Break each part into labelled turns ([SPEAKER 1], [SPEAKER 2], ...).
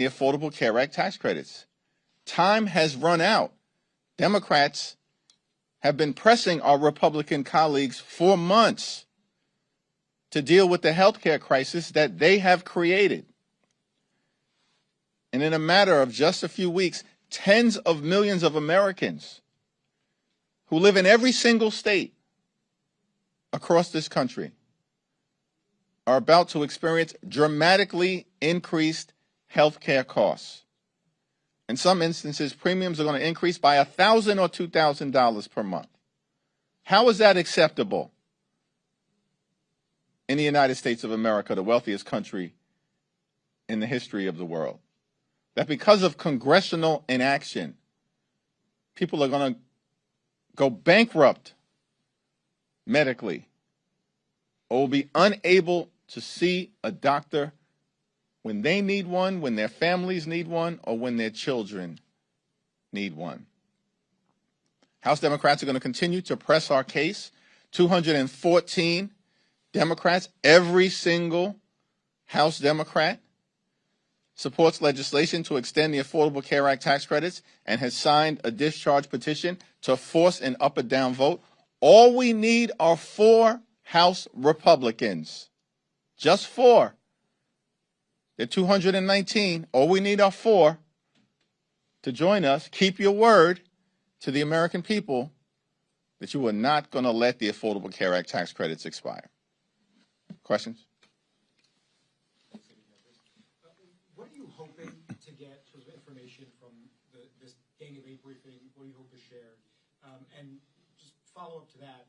[SPEAKER 1] the Affordable Care Act tax credits. Time has run out. Democrats have been pressing our Republican colleagues for months to deal with the health care crisis that they have created. And in a matter of just a few weeks, tens of millions of Americans who live in every single state across this country are about to experience dramatically increased health care costs. In some instances, premiums are going to increase by $1,000 or $2,000 per month. How is that acceptable in the United States of America, the wealthiest country in the history of the world? That because of congressional inaction, people are going to go bankrupt medically or will be unable to see a doctor when they need one, when their families need one, or when their children need one. House Democrats are going to continue to press our case. 214 Democrats, every single House Democrat, supports legislation to extend the Affordable Care Act tax credits and has signed a discharge petition to force an up or down vote. All we need are 4 House Republicans, just 4. There are 219. All we need are 4 to join us. Keep your word to the American people that you are not going to let the Affordable Care Act tax credits expire. Questions?
[SPEAKER 2] What are you hoping to get sort of information from this Day of 8 briefing? What do you hope to share? And just follow up to that,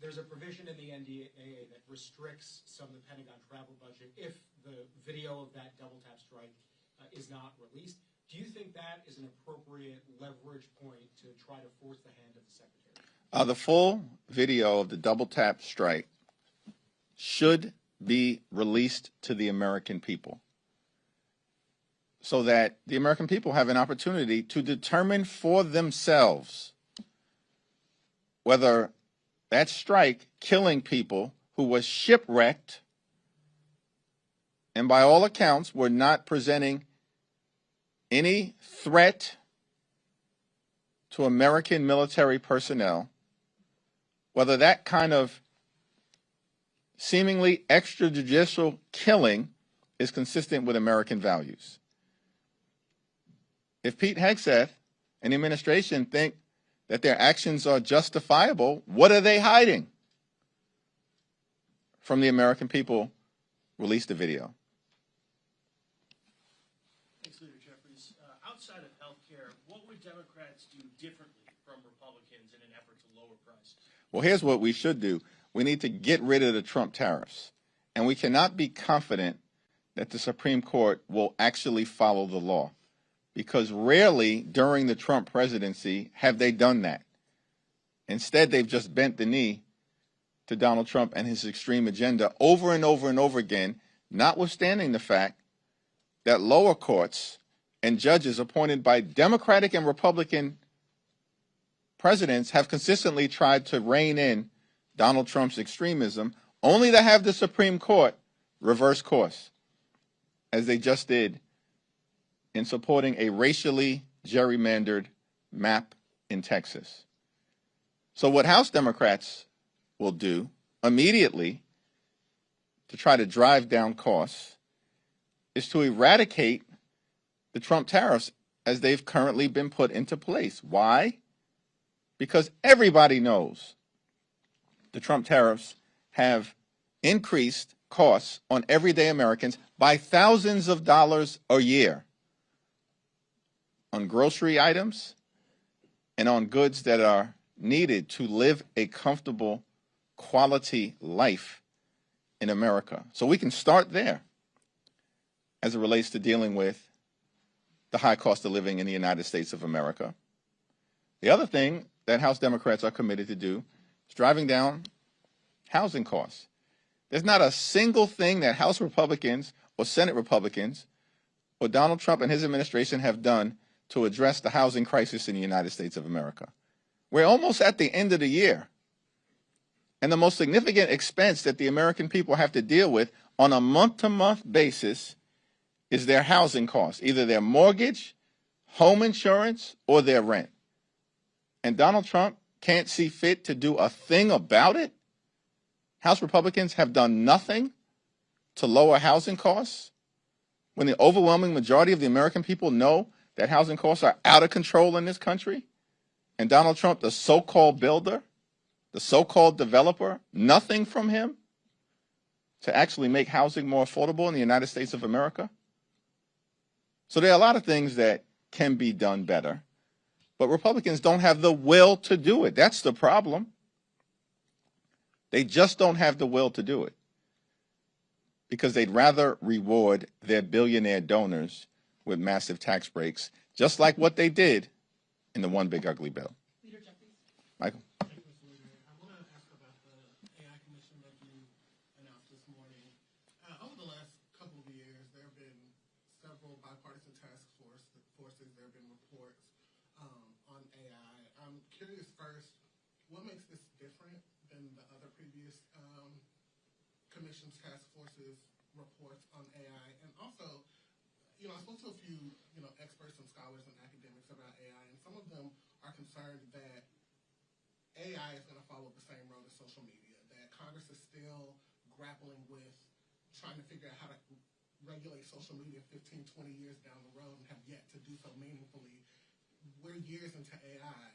[SPEAKER 2] there's a provision in the NDAA that restricts some of the Pentagon travel budget if the video of that double tap strike is not released. Do you think that is an appropriate leverage point to try to force the hand of the Secretary?
[SPEAKER 1] The full video of the double tap strike should be released to the American people so that the American people have an opportunity to determine for themselves whether that strike killing people who was shipwrecked and by all accounts were not presenting any threat to American military personnel, whether that kind of seemingly extrajudicial killing is consistent with American values. If Pete Hegseth and the administration think that their actions are justifiable, what are they hiding from the American people? Release the video.
[SPEAKER 3] Thanks, Leader Jeffries. Outside of health care, what would Democrats do differently from Republicans in an effort to lower prices?
[SPEAKER 1] Well, here's what we should do. We need to get rid of the Trump tariffs. And we cannot be confident that the Supreme Court will actually follow the law, because rarely during the Trump presidency have they done that. Instead, they've just bent the knee to Donald Trump and his extreme agenda over and over and over again, notwithstanding the fact that lower courts and judges appointed by Democratic and Republican presidents have consistently tried to rein in Donald Trump's extremism, only to have the Supreme Court reverse course, as they just did in supporting a racially gerrymandered map in Texas. So what House Democrats will do immediately to try to drive down costs is to eradicate the Trump tariffs as they've currently been put into place. Why? Because everybody knows the Trump tariffs have increased costs on everyday Americans by thousands of dollars a year on grocery items and on goods that are needed to live a comfortable, quality life in America. So we can start there as it relates to dealing with the high cost of living in the United States of America. The other thing that House Democrats are committed to do is driving down housing costs. There's not a single thing that House Republicans or Senate Republicans or Donald Trump and his administration have done to address the housing crisis in the United States of America. We're almost at the end of the year. And the most significant expense that the American people have to deal with on a month-to-month basis is their housing costs, either their mortgage, home insurance, or their rent. And Donald Trump can't see fit to do a thing about it? House Republicans have done nothing to lower housing costs when the overwhelming majority of the American people know that housing costs are out of control in this country? And Donald Trump, the so-called builder, the so-called developer, nothing from him to actually make housing more affordable in the United States of America? So there are a lot of things that can be done better, but Republicans don't have the will to do it. That's the problem. They just don't have the will to do it because they'd rather reward their billionaire donors with massive tax breaks, just like what they did in the One Big Ugly Bill.
[SPEAKER 4] Leader Jeffries.
[SPEAKER 1] Michael?
[SPEAKER 4] Thank you, Mr. Leader. I want to ask about the AI commission that you announced this morning. Over the last couple of years, there have been several bipartisan task forces. There have been reports on AI. I'm curious first, what makes this different than the other previous commission's task forces reports on AI? And also, I spoke to a few, experts and scholars and academics about AI, and some of them are concerned that AI is going to follow the same road as social media, that Congress is still grappling with trying to figure out how to regulate social media 15, 20 years down the road and have yet to do so meaningfully. We're years into AI,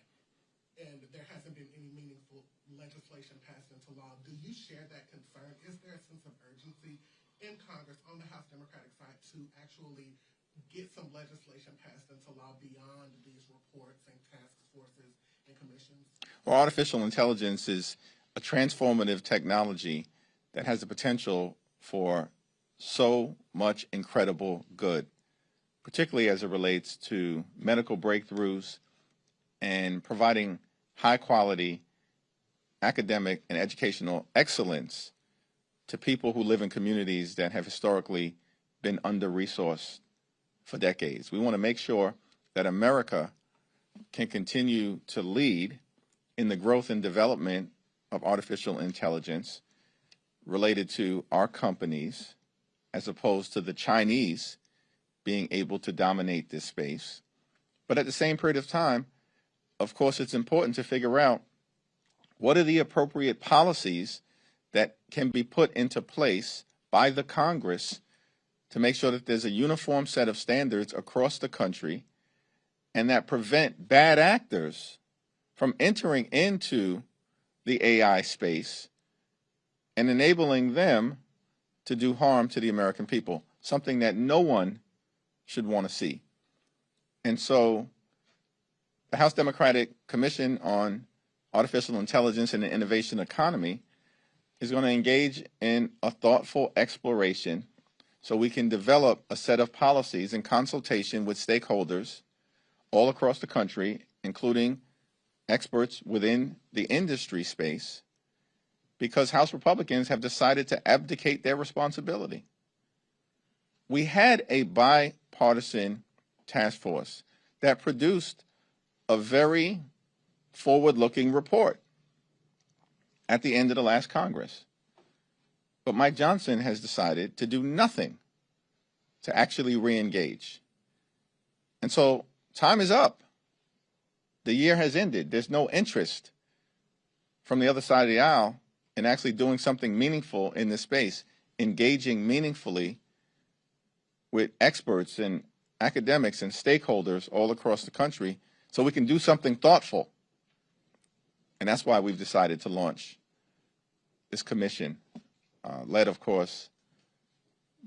[SPEAKER 4] and there hasn't been any meaningful legislation passed into law. Do you share that concern? Is there a sense of urgency in Congress on the House Democratic side to actually get some legislation passed into law beyond these reports and task forces and commissions?
[SPEAKER 1] Well, artificial intelligence is a transformative technology that has the potential for so much incredible good, particularly as it relates to medical breakthroughs and providing high-quality academic and educational excellence to people who live in communities that have historically been under-resourced for decades. We want to make sure that America can continue to lead in the growth and development of artificial intelligence related to our companies, as opposed to the Chinese being able to dominate this space. But at the same period of time, of course, it's important to figure out what are the appropriate policies that can be put into place by the Congress to make sure that there's a uniform set of standards across the country and that prevent bad actors from entering into the AI space and enabling them to do harm to the American people, something that no one should want to see. And so the House Democratic Commission on Artificial Intelligence and the Innovation Economy is going to engage in a thoughtful exploration so we can develop a set of policies in consultation with stakeholders all across the country, including experts within the industry space, because House Republicans have decided to abdicate their responsibility. We had a bipartisan task force that produced a very forward-looking report at the end of the last Congress. But Mike Johnson has decided to do nothing to actually re-engage. And so time is up. The year has ended. There's no interest from the other side of the aisle in actually doing something meaningful in this space, engaging meaningfully with experts and academics and stakeholders all across the country so we can do something thoughtful. And that's why we've decided to launch this commission, led, of course,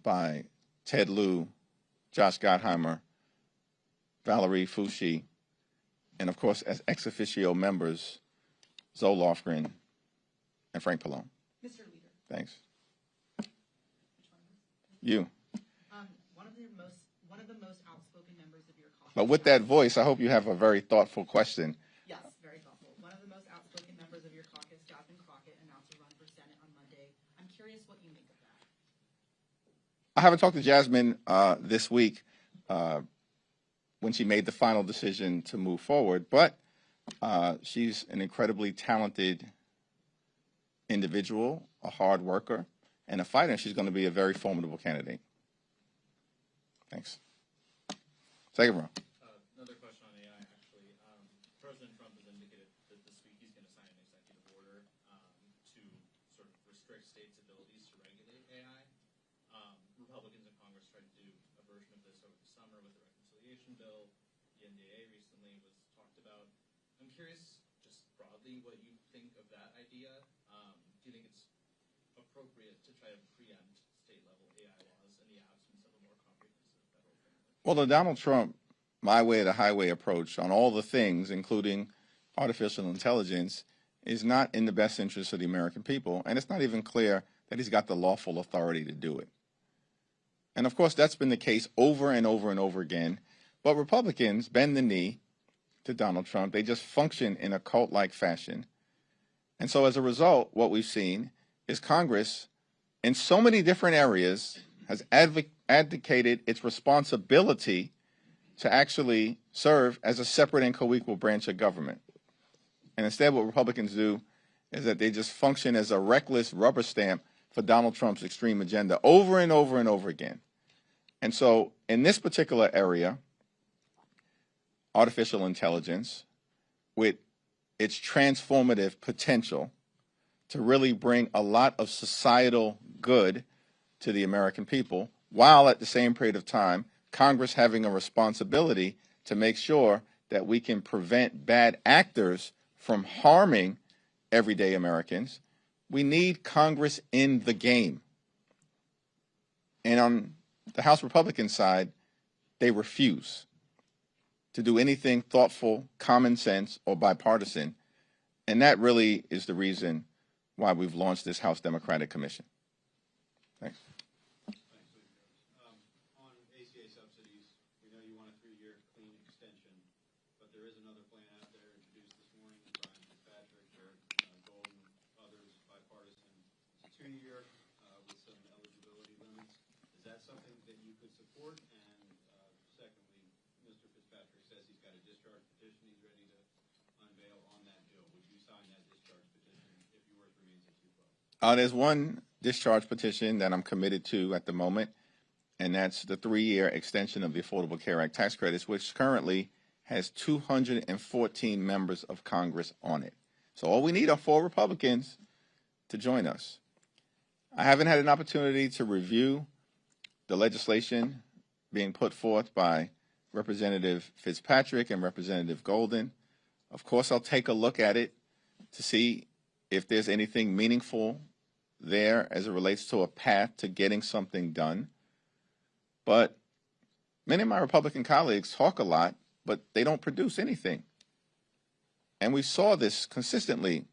[SPEAKER 1] by Ted Lieu, Josh Gottheimer, Valerie Foushee, and, of course, as ex officio members, Zoe Lofgren and Frank Pallone.
[SPEAKER 4] Mr. Leader.
[SPEAKER 1] Thanks.
[SPEAKER 4] Which one?
[SPEAKER 1] You.
[SPEAKER 4] One of the most outspoken members of your caucus.
[SPEAKER 1] But with that voice, I hope you have a very thoughtful question.
[SPEAKER 4] Yes, very thoughtful. One of the most outspoken members of your caucus, Jasmine Crockett, announced a run for Senate on Monday. I'm curious what you make of that.
[SPEAKER 1] I haven't talked to Jasmine this week when she made the final decision to move forward, but she's an incredibly talented individual, a hard worker, and a fighter, and she's going to be a very formidable candidate. Thanks. Second round.
[SPEAKER 5] Another question on AI, actually. President Trump has indicated that this week he's going to sign an executive order to sort of restrict states' abilities to regulate AI. Republicans in Congress tried to do a version of this over the summer with the reconciliation bill. The NDAA recently was talked about. I'm curious, just broadly, what you think of that idea. Do you think it's appropriate to try to preempt state-level AI laws in the absence of a more comprehensive federal framework?
[SPEAKER 1] Well, the Donald Trump my way or the highway approach on all the things, including artificial intelligence, is not in the best interest of the American people, and it's not even clear that he's got the lawful authority to do it. And of course, that's been the case over and over and over again. But Republicans bend the knee to Donald Trump. They just function in a cult-like fashion. And so as a result, what we've seen is Congress, in so many different areas, has advocated its responsibility to actually serve as a separate and co-equal branch of government. And instead, what Republicans do is that they just function as a reckless rubber stamp for Donald Trump's extreme agenda over and over and over again. And so in this particular area, artificial intelligence, with its transformative potential to really bring a lot of societal good to the American people, while at the same period of time, Congress having a responsibility to make sure that we can prevent bad actors from harming everyday Americans, we need Congress in the game. And on the House Republican side, they refuse to do anything thoughtful, common sense, or bipartisan. And that really is the reason why we've launched this House Democratic Commission. Thanks.
[SPEAKER 6] On ACA subsidies, we know you want a 3-year clean extension, but there is another plan out there introduced this morning by Brian Fitzpatrick, Eric Golden, others, bipartisan. It's a 2-year with some eligibility limits. Is that something that you could support? And secondly, Mr. Fitzpatrick says he's got a discharge petition he's ready to unveil on that bill. Would you sign that discharge petition if yours remains at 2 votes?
[SPEAKER 1] There's one discharge petition that I'm committed to at the moment, and that's the 3-year extension of the Affordable Care Act tax credits, which currently has 214 members of Congress on it. So all we need are 4 Republicans to join us. I haven't had an opportunity to review the legislation being put forth by Representative Fitzpatrick and Representative Golden. Of course, I'll take a look at it to see if there's anything meaningful there as it relates to a path to getting something done. But many of my Republican colleagues talk a lot, but they don't produce anything. And we saw this consistently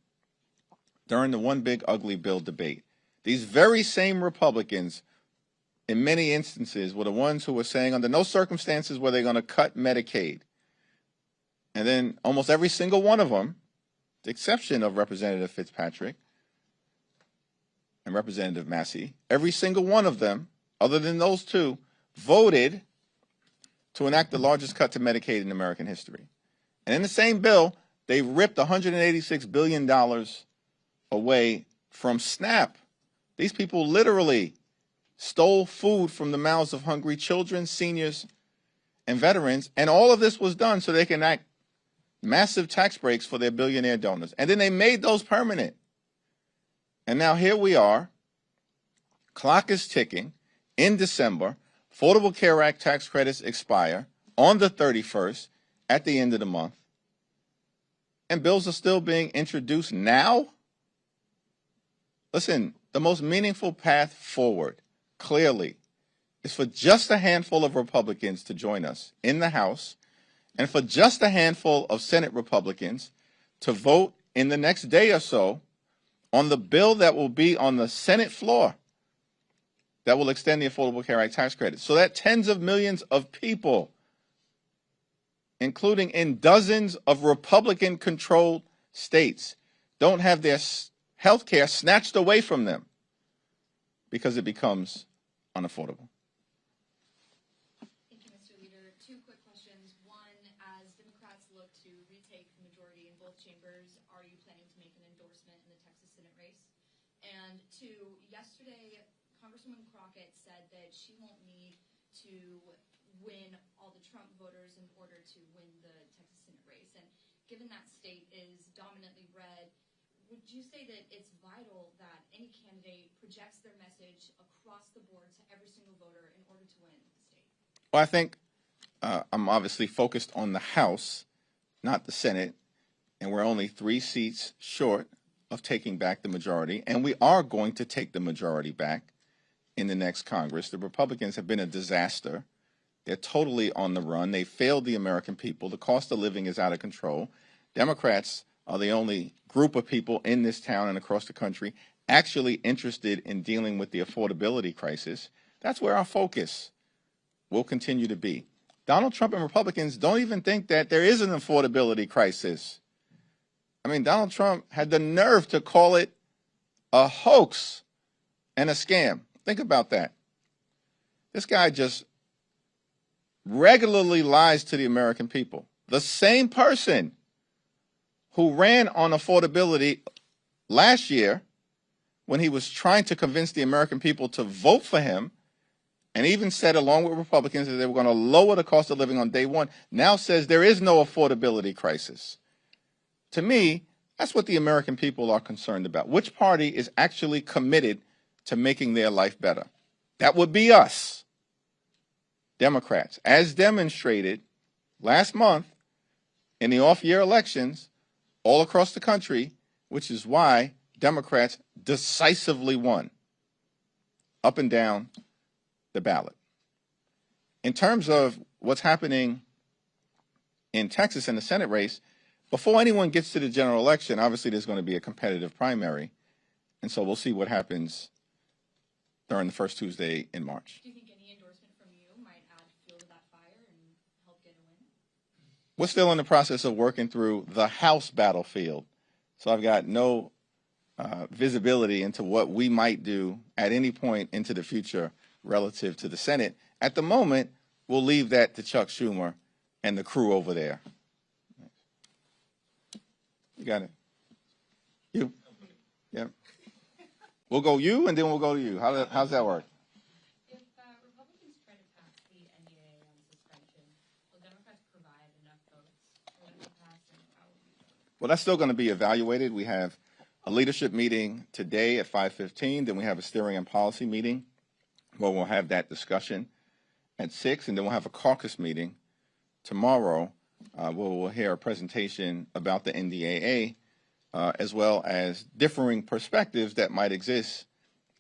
[SPEAKER 1] during the One Big Ugly Bill debate. These very same Republicans, in many instances, were the ones who were saying under no circumstances were they going to cut Medicaid. And then almost every single one of them, the exception of Representative Fitzpatrick and Representative Massey, every single one of them, other than those two, voted to enact the largest cut to Medicaid in American history. And in the same bill, they ripped $186 billion away from SNAP. These people literally stole food from the mouths of hungry children, seniors, and veterans, and all of this was done so they can enact massive tax breaks for their billionaire donors. And then they made those permanent. And now here we are, clock is ticking, in December, Affordable Care Act tax credits expire on the 31st at the end of the month, and bills are still being introduced now? Listen, the most meaningful path forward, clearly, is for just a handful of Republicans to join us in the House and for just a handful of Senate Republicans to vote in the next day or so on the bill that will be on the Senate floor that will extend the Affordable Care Act tax credit, so that tens of millions of people, including in dozens of Republican-controlled states, don't have their health care snatched away from them because it becomes unaffordable.
[SPEAKER 7] Thank you, Mr. Leader. 2 quick questions. One, as Democrats look to retake the majority in both chambers, are you planning to make an endorsement in the Texas Senate race? And 2, yesterday, Congresswoman Crockett said that she won't need to win all the Trump voters in order to win the Texas Senate race. And given that state is dominantly red, would you say that it's vital that any candidate projects their message across the board to every single voter in order to win the state?
[SPEAKER 1] Well, I think I'm obviously focused on the House, not the Senate, and we're only 3 seats short of taking back the majority, and we are going to take the majority back in the next Congress. The Republicans have been a disaster. They're totally on the run. They failed the American people. The cost of living is out of control. Democrats are the only group of people in this town and across the country actually interested in dealing with the affordability crisis. That's where our focus will continue to be. Donald Trump and Republicans don't even think that there is an affordability crisis. I mean, Donald Trump had the nerve to call it a hoax and a scam. Think about that. This guy just regularly lies to the American people. The same person who ran on affordability last year when he was trying to convince the American people to vote for him, and even said along with Republicans that they were going to lower the cost of living on day one, now says there is no affordability crisis. To me, that's what the American people are concerned about. Which party is actually committed to making their life better? That would be us, Democrats, as demonstrated last month in the off-year elections all across the country, which is why Democrats decisively won up and down the ballot. In terms of what's happening in Texas in the Senate race, before anyone gets to the general election, obviously there's going to be a competitive primary, and so we'll see what happens during the first Tuesday in March.
[SPEAKER 7] Do you think any endorsement from you might add fuel to that fire and help get a win?
[SPEAKER 1] We're still in the process of working through the House battlefield, so I've got no visibility into what we might do at any point into the future relative to the Senate. At the moment, we'll leave that to Chuck Schumer and the crew over there. You got it. You. Yeah. We'll go you, and then we'll go to you. How's that work?
[SPEAKER 7] If Republicans try to pass the NDA on suspension, will Democrats provide enough votes for that to pass, and how will you vote?
[SPEAKER 1] Well, that's still going to be evaluated. We have a leadership meeting today at 5:15. Then we have a steering and policy meeting where we'll have that discussion at 6, and then we'll have a caucus meeting tomorrow where we'll hear a presentation about the NDAA, as well as differing perspectives that might exist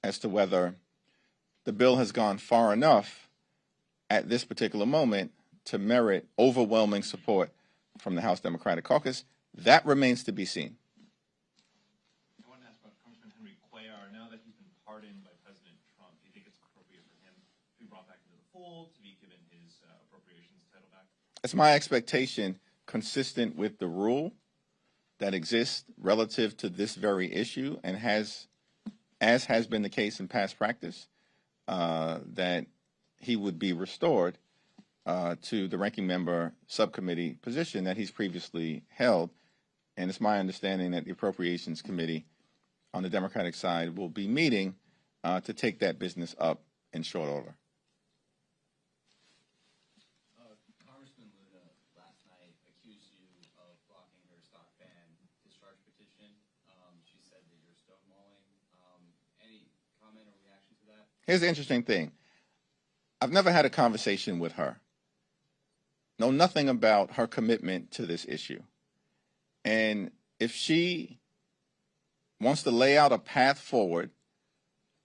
[SPEAKER 1] as to whether the bill has gone far enough at this particular moment to merit overwhelming support from the House Democratic Caucus. That remains to be seen.
[SPEAKER 8] I want to ask about Congressman Henry Cuellar. Now that he's been pardoned by President Trump, do you think it's appropriate for him to be brought back into the fold, to be given his appropriations title back?
[SPEAKER 1] It's my expectation, consistent with the rule that exists relative to this very issue, and as has been the case in past practice, that he would be restored to the ranking member subcommittee position that he's previously held. And it's my understanding that the Appropriations Committee on the Democratic side will be meeting to take that business up in short order.
[SPEAKER 5] Congressman Luna last night accused you of blocking her stock ban discharge petition. She said that you're stonewalling. Any comment or reaction to that?
[SPEAKER 1] Here's the interesting thing. I've never had a conversation with her. Know nothing about her commitment to this issue. And if she wants to lay out a path forward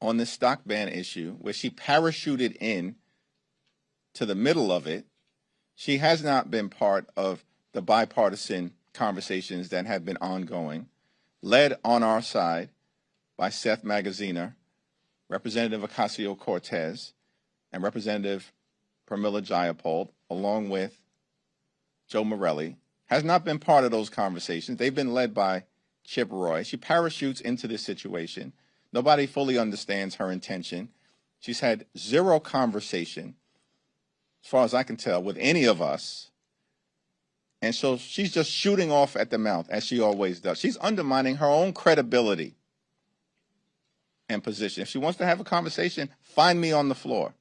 [SPEAKER 1] on this stock ban issue, where she parachuted in to the middle of it, she has not been part of the bipartisan conversations that have been ongoing, led on our side by Seth Magaziner, Representative Ocasio-Cortez, and Representative Pramila Jayapal, along with Joe Morelli, has not been part of those conversations. They've been led by Chip Roy. She parachutes into this situation. Nobody fully understands her intention. She's had zero conversation, as far as I can tell, with any of us. And so she's just shooting off at the mouth, as she always does. She's undermining her own credibility and position. If she wants to have a conversation, find me on the floor.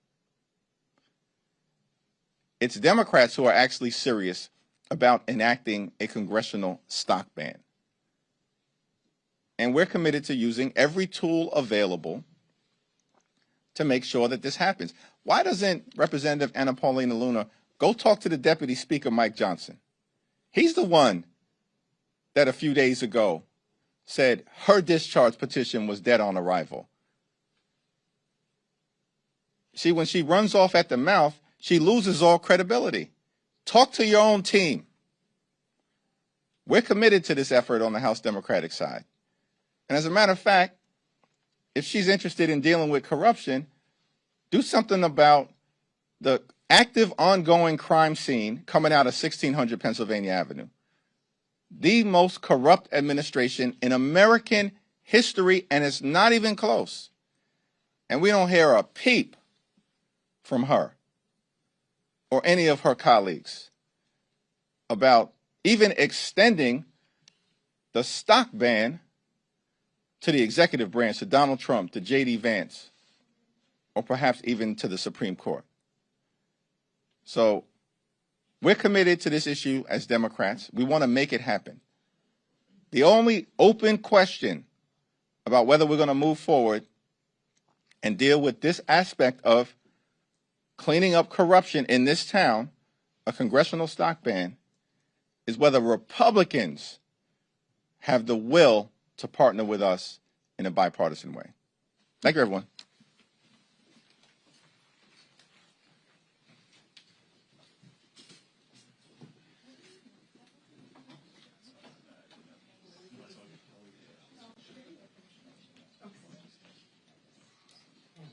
[SPEAKER 1] It's Democrats who are actually serious about enacting a congressional stock ban. And we're committed to using every tool available to make sure that this happens. Why doesn't Representative Anna Paulina Luna go talk to the Deputy Speaker, Mike Johnson? He's the one that a few days ago said her discharge petition was dead on arrival. See, when she runs off at the mouth, she loses all credibility. Talk to your own team. We're committed to this effort on the House Democratic side. And as a matter of fact, if she's interested in dealing with corruption, do something about the active ongoing crime scene coming out of 1600 Pennsylvania Avenue. The most corrupt administration in American history, and it's not even close. And we don't hear a peep from her or any of her colleagues about even extending the stock ban to the executive branch, to Donald Trump, to J.D. Vance, or perhaps even to the Supreme Court. So we're committed to this issue as Democrats. We want to make it happen. The only open question about whether we're going to move forward and deal with this aspect of cleaning up corruption in this town, a congressional stock ban, is whether Republicans have the will to partner with us in a bipartisan way. Thank you, everyone.